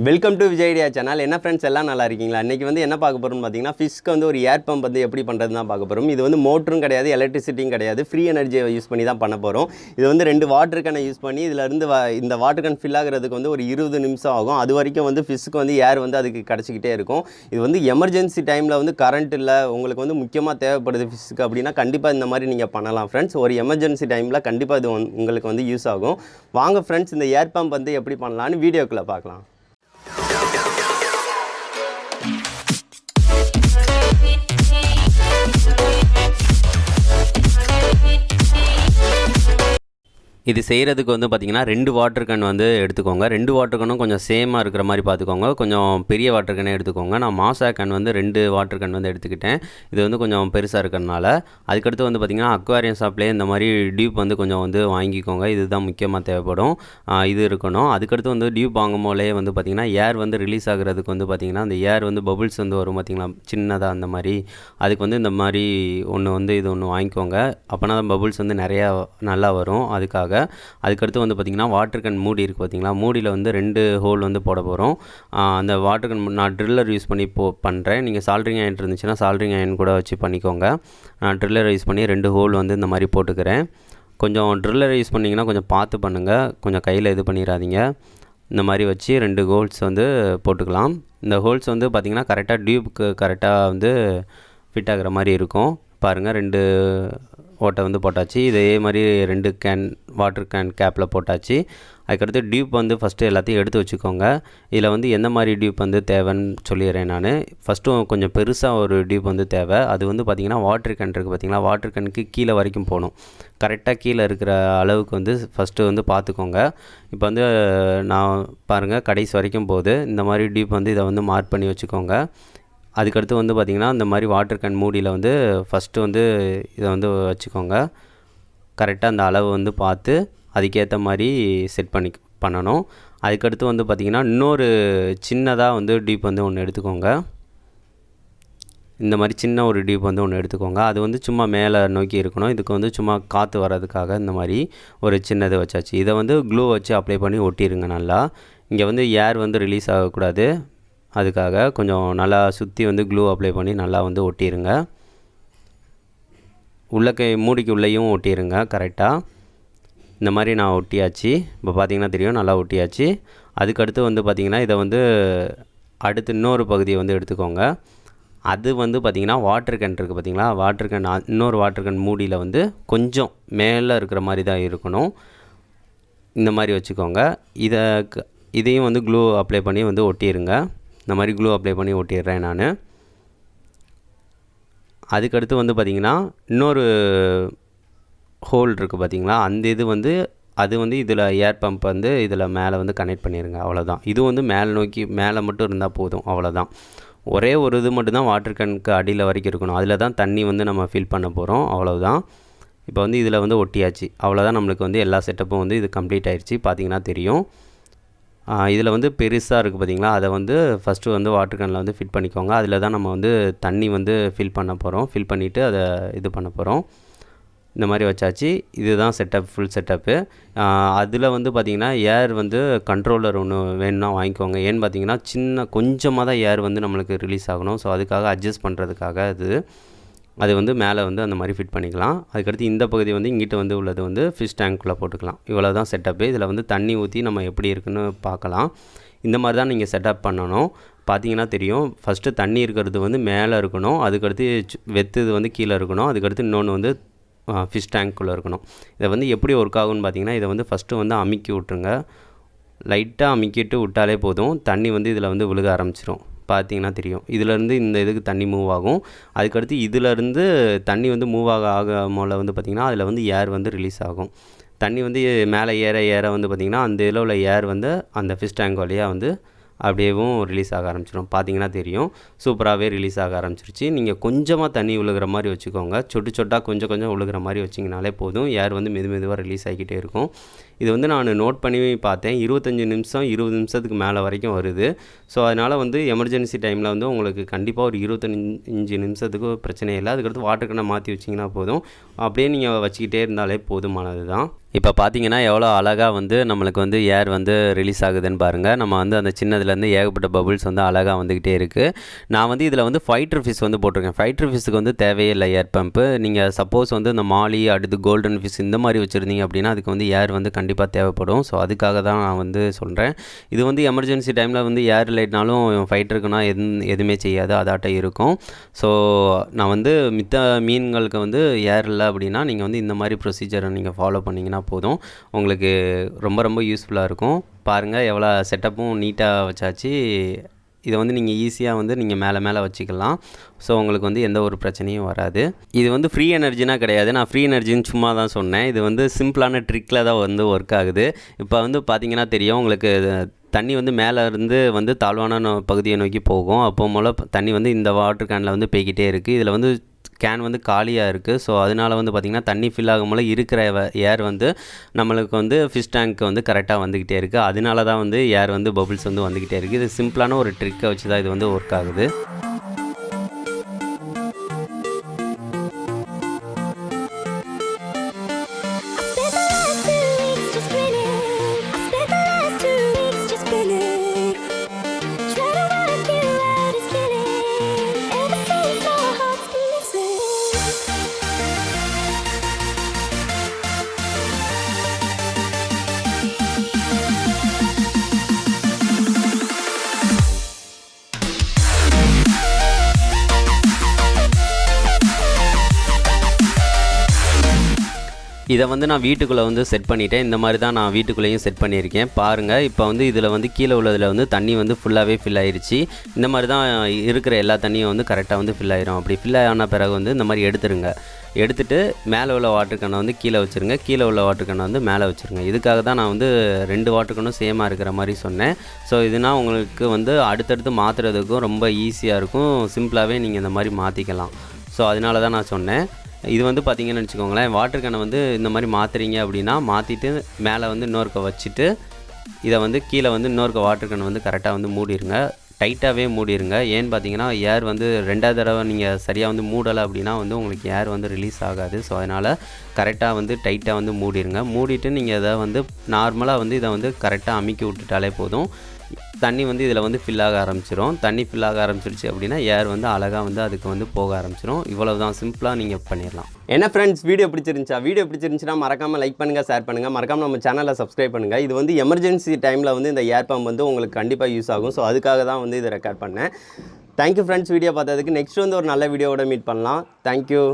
Welcome to Vijay channel. என்ன friends எல்லாம் நல்லா இருக்கீங்களா? இன்றைக்கி வந்து என்ன பார்க்க போகிறோம்னு பார்த்தீங்கன்னா, ஃபிஷ்க்கு வந்து ஒரு ஏர் பம்ப் வந்து எப்படி பண்ணுறது தான் பார்க்க போகிறோம். இது வந்து மோட்டரும் கிடையாது, எலக்ட்ரிசிட்டியும் கிடையாது, ஃப்ரீ எனர்ஜியை யூஸ் பண்ணி தான் பண்ண போகிறோம். இது வந்து 2 வாட்டர் கேனை யூஸ் பண்ணி இதிலேருந்து இந்த வாட்டர் கேன் ஃபில் ஆகிறதுக்கு வந்து ஒரு 20 நிமிஷம் ஆகும். அது வரைக்கும் வந்து ஃபிஷ்க்கு வந்து ஏர் வந்து அதுக்கு கிடச்சிக்கிட்டே இருக்கும். இது வந்து எமர்ஜென்சி டைமில் வந்து கரண்ட் இல்லை, உங்களுக்கு வந்து முக்கியமாக தேவைப்படுது ஃபிஷ்க்கு அப்படின்னா கண்டிப்பாக இந்த மாதிரி நீங்கள் பண்ணலாம் ஃப்ரெண்ட்ஸ். ஒரு எமர்ஜென்சி டைமில் கண்டிப்பாக இது உங்களுக்கு வந்து யூஸ் ஆகும். வாங்க ஃப்ரெண்ட்ஸ், இந்த ஏர் பம்ப் வந்து எப்படி பண்ணலான்னு வீடியோக்குள்ளே பார்க்கலாம். இது செய்கிறதுக்கு வந்து பார்த்திங்கன்னா 2 வாட்டர் கேன் வந்து எடுத்துக்கோங்க. 2 வாட்டர் கேனும் கொஞ்சம் சேமாக இருக்கிற மாதிரி பார்த்துக்கோங்க. கொஞ்சம் பெரிய வாட்டர் கேனே எடுத்துக்கோங்க. நான் மாசா கேன் வந்து 2 வாட்டர் கேன் வந்து எடுத்துக்கிட்டேன். இது வந்து கொஞ்சம் பெருசாக இருக்கிறதுனால. அதுக்கடுத்து வந்து பார்த்திங்கன்னா அக்வாரியம் ஷாப்லேயே இந்த மாதிரி டியூப் வந்து கொஞ்சம் வந்து வாங்கிக்கோங்க. இதுதான் முக்கியமாக தேவைப்படும். இது இருக்கணும். அதுக்கடுத்து வந்து டியூப் வாங்கும் போலே வந்து பார்த்திங்கன்னா ஏர் வந்து ரிலீஸ் ஆகிறதுக்கு வந்து பார்த்திங்கன்னா அந்த ஏர் வந்து பபுள்ஸ் வந்து வரும் பார்த்திங்களா, சின்னதாக அந்த மாதிரி. அதுக்கு வந்து இந்த மாதிரி இது ஒன்று வாங்கிக்கோங்க. அப்போனா பபுள்ஸ் வந்து நிறையா நல்லா வரும். அதுக்கடுத்து வந்து பார்த்திங்கன்னா வாட்டர் கேன் மூடி இருக்குது பார்த்திங்களா, மூடியில் வந்து 2 ஹோல் வந்து போட போகிறோம். அந்த வாட்டர் கேன் நான் ட்ரில்லர் யூஸ் பண்ணி பண்ணுறேன். நீங்கள் சால்ட்ரிங் அயன் இருந்துச்சுன்னா சால்ட்ரிங் அயன் கூட வச்சு பண்ணிக்கோங்க. நான் ட்ரில்லர் யூஸ் பண்ணி 2 ஹோல் வந்து இந்த மாதிரி போட்டுக்கிறேன். கொஞ்சம் ட்ரில்லர் யூஸ் பண்ணிங்கன்னா கொஞ்சம் பார்த்து பண்ணுங்கள், கொஞ்சம் கையில் இது பண்ணிடாதீங்க. இந்த மாதிரி வச்சு 2 ஹோல்ஸ் வந்து போட்டுக்கலாம். இந்த ஹோல்ஸ் வந்து பார்த்திங்கன்னா கரெக்டாக டியூப்க்கு கரெக்டாக வந்து ஃபிட் ஆகிற மாதிரி இருக்கும். பாருங்கள், 2 ஓட்டை வந்து போட்டாச்சு. இதே மாதிரி 2 கேன் வாட்டர் கேன் கேப்பில் போட்டாச்சு. அதுக்கடுத்து டியூப் வந்து ஃபஸ்ட்டு எல்லாத்தையும் எடுத்து வச்சுக்கோங்க. இதில் வந்து எந்த மாதிரி டியூப் வந்து தேவைன்னு சொல்லிடுறேன் நான். ஃபஸ்ட்டு கொஞ்சம் பெருசாக ஒரு டியூப் வந்து தேவை. அது வந்து பார்த்திங்கன்னா வாட்டர் கேன் இருக்குது பார்த்திங்களா, வாட்டர் கேனுக்கு கீழே வரைக்கும் போகணும். கரெக்டாக கீழே இருக்கிற அளவுக்கு வந்து ஃபஸ்ட்டு வந்து பார்த்துக்கோங்க. இப்போ வந்து நான் பாருங்கள் கடைசி வரைக்கும் போகுது. இந்த மாதிரி டியூப் வந்து இதை வந்து மார்க் பண்ணி வச்சுக்கோங்க. அதுக்கடுத்து வந்து பார்த்திங்கன்னா இந்த மாதிரி வாட்டர் கேன் மூடியில் வந்து ஃபஸ்ட்டு வந்து இதை வந்து வச்சுக்கோங்க. கரெக்டாக அந்த அளவு வந்து பார்த்து அதுக்கேற்ற மாதிரி செட் பண்ணணும். அதுக்கடுத்து வந்து பார்த்திங்கன்னா இன்னொரு சின்னதாக வந்து டியூப் வந்து ஒன்று எடுத்துக்கோங்க. இந்த மாதிரி சின்ன ஒரு டியூப் வந்து ஒன்று எடுத்துக்கோங்க. அது வந்து சும்மா மேலே நோக்கி இருக்கணும். இதுக்கு வந்து சும்மா காற்று வர்றதுக்காக இந்த மாதிரி ஒரு சின்னது வச்சாச்சு. இதை வந்து க்ளூ வச்சு அப்ளை பண்ணி ஒட்டிடுங்க நல்லா. இங்கே வந்து ஏர் வந்து ரிலீஸ் ஆகக்கூடாது. அதுக்காக கொஞ்சம் நல்லா சுற்றி வந்து க்ளூ அப்ளை பண்ணி நல்லா வந்து ஒட்டிடுங்க. மூடிக்கு உள்ளேயும் ஒட்டிடுங்க கரெக்டாக. இந்த மாதிரி நான் ஒட்டியாச்சு. இப்போ பார்த்திங்கன்னா தெரியும், நல்லா ஒட்டியாச்சு. அதுக்கடுத்து வந்து பார்த்திங்கன்னா இதை வந்து அடுத்து இன்னொரு பகுதியை வந்து எடுத்துக்கோங்க. அது வந்து பார்த்திங்கன்னா வாட்டர் கேன் இருக்குது பார்த்திங்களா, வாட்டர் கேன் இன்னொரு வாட்டர் கேன் மூடியில் வந்து கொஞ்சம் மேலே இருக்கிற மாதிரி தான் இருக்கணும். இந்த மாதிரி வச்சுக்கோங்க. இதையும் வந்து க்ளூ அப்ளை பண்ணி வந்து ஒட்டிடுங்க. இந்த மாதிரி க்ளூ அப்ளை பண்ணி ஒட்டிடுறேன் நான். அதுக்கடுத்து வந்து பார்த்திங்கன்னா இன்னொரு ஹோல் இருக்குது பார்த்திங்களா, அந்த இது வந்து அது வந்து இதில் ஏர் பம்ப் வந்து இதில் மேலே வந்து கனெக்ட் பண்ணிடுங்க. அவ்வளோதான். இது வந்து மேலே நோக்கி மேலே மட்டும் இருந்தால் போதும், அவ்வளோதான். ஒரே ஒரு இது மட்டும்தான் வாட்டர் கேனுக்கு அடியில் வரைக்கும் இருக்கணும். அதில் தான் தண்ணி வந்து நம்ம ஃபில் பண்ண போகிறோம், அவ்வளோதான். இப்போ வந்து இதில் வந்து ஒட்டியாச்சு. அவ்வளோதான். நம்மளுக்கு வந்து எல்லா செட்டப்பும் வந்து இது கம்ப்ளீட் ஆகிடுச்சு. பார்த்திங்கன்னா தெரியும். இதில் வந்து பெருசாக இருக்குது பார்த்திங்களா, அதை வந்து ஃபஸ்ட்டு வந்து வாட்டர் கேனில் வந்து ஃபிட் பண்ணிக்கோங்க. அதில் தான் நம்ம வந்து தண்ணி வந்து ஃபில் பண்ண போகிறோம். ஃபில் பண்ணிவிட்டு அதை இது பண்ண போகிறோம். இந்த மாதிரி வச்சாச்சு. இதுதான் செட்டப், ஃபுல் செட்டப்பு. அதில் வந்து பார்த்திங்கன்னா ஏர் வந்து கண்ட்ரோலர் ஒன்று வேணும்னா வாங்கிக்கோங்க. ஏன்னு பார்த்திங்கன்னா கொஞ்சமாக தான் ஏர் வந்து நம்மளுக்கு ரிலீஸ் ஆகணும். ஸோ அதுக்காக அட்ஜஸ்ட் பண்ணுறதுக்காக அது வந்து மேலே வந்து அந்த மாதிரி ஃபிட் பண்ணிக்கலாம். அதுக்கடுத்து இந்த பகுதி வந்து இங்கிட்ட வந்து உள்ளது வந்து ஃபிஷ் டேங்க்குள்ளே போட்டுக்கலாம். இவ்வளோ தான் செட்டப்பு. இதில் வந்து தண்ணி ஊற்றி நம்ம எப்படி இருக்குன்னு பார்க்கலாம். இந்த மாதிரி தான் நீங்கள் செட்டப் பண்ணணும். பார்த்தீங்கன்னா தெரியும், ஃபஸ்ட்டு தண்ணி இருக்கிறது வந்து மேலே இருக்கணும். அதுக்கடுத்து வெத்துது வந்து கீழே இருக்கணும். அதுக்கடுத்து இன்னொன்று வந்து ஃபிஷ் டேங்க்குள்ளே இருக்கணும். இதை வந்து எப்படி ஒர்க் ஆகும்னு பார்த்திங்கன்னா, இதை வந்து ஃபஸ்ட்டு வந்து அமுக்கி விட்ருங்க. லைட்டாக அமுக்கிட்டு விட்டாலே போதும், தண்ணி வந்து இதில் வந்து விழுக ஆரம்பிச்சிடும். பார்த்திங்கன்னா தெரியும், இதிலேருந்து இந்த இதுக்கு தண்ணி மூவ் ஆகும். அதுக்கடுத்து இதிலேருந்து தண்ணி வந்து மூவ் ஆகாமல் வந்து பார்த்திங்கன்னா அதில் வந்து ஏர் வந்து ரிலீஸ் ஆகும். தண்ணி வந்து மேலே ஏற வந்து பார்த்திங்கன்னா அந்த இதில் உள்ள ஏர் வந்து அந்த ஃபிஷ் டேங்க் வழியாக வந்து அப்படியேவும் ரிலீஸ் ஆக ஆரம்பிச்சிடும். பார்த்திங்கன்னா தெரியும், சூப்பராகவே ரிலீஸ் ஆக ஆரம்பிச்சிருச்சு. நீங்கள் கொஞ்சமாக தண்ணி விழுகிற மாதிரி வச்சுக்கோங்க. சொட்டாக கொஞ்சம் விழுகிற மாதிரி வச்சிங்கனாலே போதும். ஏர் வந்து மெதுவாக ரிலீஸ் ஆகிக்கிட்டே இருக்கும். இது வந்து நான் நோட் பண்ணி பார்த்தேன். 25 நிமிஷம் 20 நிமிஷத்துக்கு மேலே வரைக்கும் வருது. ஸோ அதனால் வந்து எமர்ஜென்சி டைமில் வந்து உங்களுக்கு கண்டிப்பாக ஒரு 25 நிமிஷத்துக்கு பிரச்சனை இல்லை. அதுக்கடுத்து வாட்டர் கேனை மாற்றி வச்சிங்கன்னா போதும். அப்படியே நீங்கள் வச்சுக்கிட்டே இருந்தாலே போதுமானது தான். இப்போ பார்த்தீங்கன்னா எவ்வளோ அழகாக வந்து நம்மளுக்கு வந்து ஏர் வந்து ரிலீஸ் ஆகுதுன்னு பாருங்கள். நம்ம வந்து அந்த சின்னதுலேருந்து ஏகப்பட்ட பபுள்ஸ் வந்து அழகாக வந்துக்கிட்டே இருக்குது. நான் வந்து இதில் வந்து ஃபைட்டர் ஃபிஷ் வந்து போட்டிருக்கேன். ஃபைட்டர் ஃபிஷ்ஷுக்கு வந்து தேவையே இல்லை ஏர் பம்ப்பு. நீங்கள் சப்போஸ் வந்து இந்த மாலி அடுத்து கோல்டன் ஃபிஷ் இந்த மாதிரி வச்சுருந்தீங்க அப்படின்னா அதுக்கு வந்து ஏர் வந்து கண்டிப்பாக தேவைப்படும். ஸோ அதுக்காக தான் நான் வந்து சொல்கிறேன். இது வந்து எமர்ஜென்சி டைமில் வந்து ஏர் இல்லைனாலும் ஃபைட்டருக்குன்னா எதுவுமே செய்யாது, அதாட்டம் இருக்கும். ஸோ நான் வந்து மித்த மீன்களுக்கு வந்து ஏர் இல்லை அப்படின்னா நீங்கள் வந்து இந்த மாதிரி ப்ரொசீஜரை நீங்கள் ஃபாலோ பண்ணிங்கன்னா போதும். உங்களுக்கு ரொம்ப ரொம்ப யூஸ்ஃபுல்லாக இருக்கும். பாருங்கள் எவ்வளோ செட்டப்பும் நீட்டாக வச்சாச்சு. இதை வந்து நீங்கள் ஈஸியாக வந்து நீங்கள் மேலே வச்சுக்கலாம். ஸோ உங்களுக்கு வந்து எந்த ஒரு பிரச்சனையும் வராது. இது வந்து ஃப்ரீ எனர்ஜினா கிடையாது. நான் ஃப்ரீ எனர்ஜின்னு சும்மா தான் சொன்னேன். இது வந்து சிம்பிளான ட்ரிக்கில் தான் வந்து ஒர்க் ஆகுது. இப்போ வந்து பார்த்திங்கன்னா தெரியும் உங்களுக்கு, தண்ணி வந்து மேலே இருந்து வந்து தாழ்வான பகுதியை நோக்கி போகும். அப்போ போல் தண்ணி வந்து இந்த வாட்டர் கேனில் வந்து போய்கிட்டே இருக்குது. இதில் வந்து கேன் வந்து காலியாக இருக்குது. ஸோ அதனால் வந்து பார்த்திங்கன்னா தண்ணி ஃபில் ஆகும் போல் இருக்கிற ஏர் வந்து நம்மளுக்கு வந்து ஃபிஷ் டேங்க்கு வந்து கரெக்டாக வந்துக்கிட்டே இருக்குது. அதனால தான் வந்து ஏர் வந்து பபுள்ஸ் வந்து வந்துக்கிட்டே இருக்குது. இது சிம்பிளான ஒரு ட்ரிக்கை வச்சு தான் இது வந்து ஒர்க் ஆகுது. இதை வந்து நான் வீட்டுக்குள்ளே வந்து செட் பண்ணிவிட்டேன். இந்த மாதிரி தான் நான் வீட்டுக்குள்ளேயும் செட் பண்ணியிருக்கேன். பாருங்கள் இப்போ வந்து இதில் வந்து கீழே உள்ளதில் வந்து தண்ணி வந்து ஃபுல்லாகவே ஃபில் ஆயிடுச்சு. இந்த மாதிரி தான் இருக்கிற எல்லா தண்ணியும் வந்து கரெக்டாக வந்து ஃபில் ஆயிரும். அப்படி ஃபில் ஆன பிறகு வந்து இந்த மாதிரி எடுத்துட்டு மேலே உள்ள வாட்டர் கேனை வந்து கீழே வச்சுருங்க, கீழே உள்ள வாட்டர் கேனை வந்து மேலே வச்சுருங்க. இதுக்காக தான் நான் வந்து 2 வாட்டர் கேனும் சேமாக இருக்கிற மாதிரி சொன்னேன். ஸோ இதுனா உங்களுக்கு வந்து அடுத்தடுத்து மாற்றுறதுக்கும் ரொம்ப ஈஸியாக இருக்கும். சிம்பிளாகவே நீங்கள் இந்த மாதிரி மாற்றிக்கலாம். ஸோ அதனால தான் நான் சொன்னேன். இது வந்து பார்த்திங்கன்னு வச்சுக்கோங்களேன், வாட்டர் கேனை வந்து இந்த மாதிரி மாற்றுறீங்க அப்படின்னா மாற்றிட்டு மேலே வந்து இன்னொருக்க வச்சுட்டு இதை வந்து கீழே வந்து இன்னொருக்க வாட்டர் கேனை வந்து கரெக்டாக வந்து மூடிடுங்க. டைட்டாகவே மூடிடுங்க. ஏன்னு பார்த்தீங்கன்னா ஏர் வந்து 2வது தடவை நீங்கள் சரியாக வந்து மூடலை அப்படின்னா வந்து உங்களுக்கு ஏர் வந்து ரிலீஸ் ஆகாது. ஸோ அதனால் கரெக்டாக வந்து டைட்டாக வந்து மூடிடுங்க. மூடிட்டு நீங்கள் இதை வந்து நார்மலாக வந்து இதை வந்து கரெக்டாக அமுக்கி விட்டுட்டாலே போதும். தண்ணி வந்து இதில் வந்து ஃபில் ஆக ஆரம்பிச்சிடும். தண்ணி ஃபில் ஆக ஆரம்பிச்சிருச்சு அப்படின்னா ஏர் வந்து அழகாக வந்து அதுக்கு வந்து போக ஆரம்பிச்சிடும். இவ்வளவு தான் சிம்பிளாக நீங்கள் பண்ணிடலாம். என்ன ஃப்ரெண்ட்ஸ், வீடியோ பிடிச்சிருந்துச்சுன்னா மறக்காமல் லைக் பண்ணுங்கள், ஷேர் பண்ணுங்கள், மறக்காமல் நம்ம சேனலை சப்ஸ்கிரைப் பண்ணுங்கள். இது வந்து எமர்ஜென்சி டைமில் வந்து இந்த ஏர் பம்ப் வந்து உங்களுக்கு கண்டிப்பாக யூஸ் ஆகும். ஸோ அதுக்காக தான் வந்து இதை ரெக்கார்ட் பண்ணேன். தேங்க்யூ ஃப்ரெண்ட்ஸ், வீடியோ பார்த்ததுக்கு. நெக்ஸ்ட் வந்து ஒரு நல்ல வீடியோவோட மீட் பண்ணலாம். தேங்க்யூ.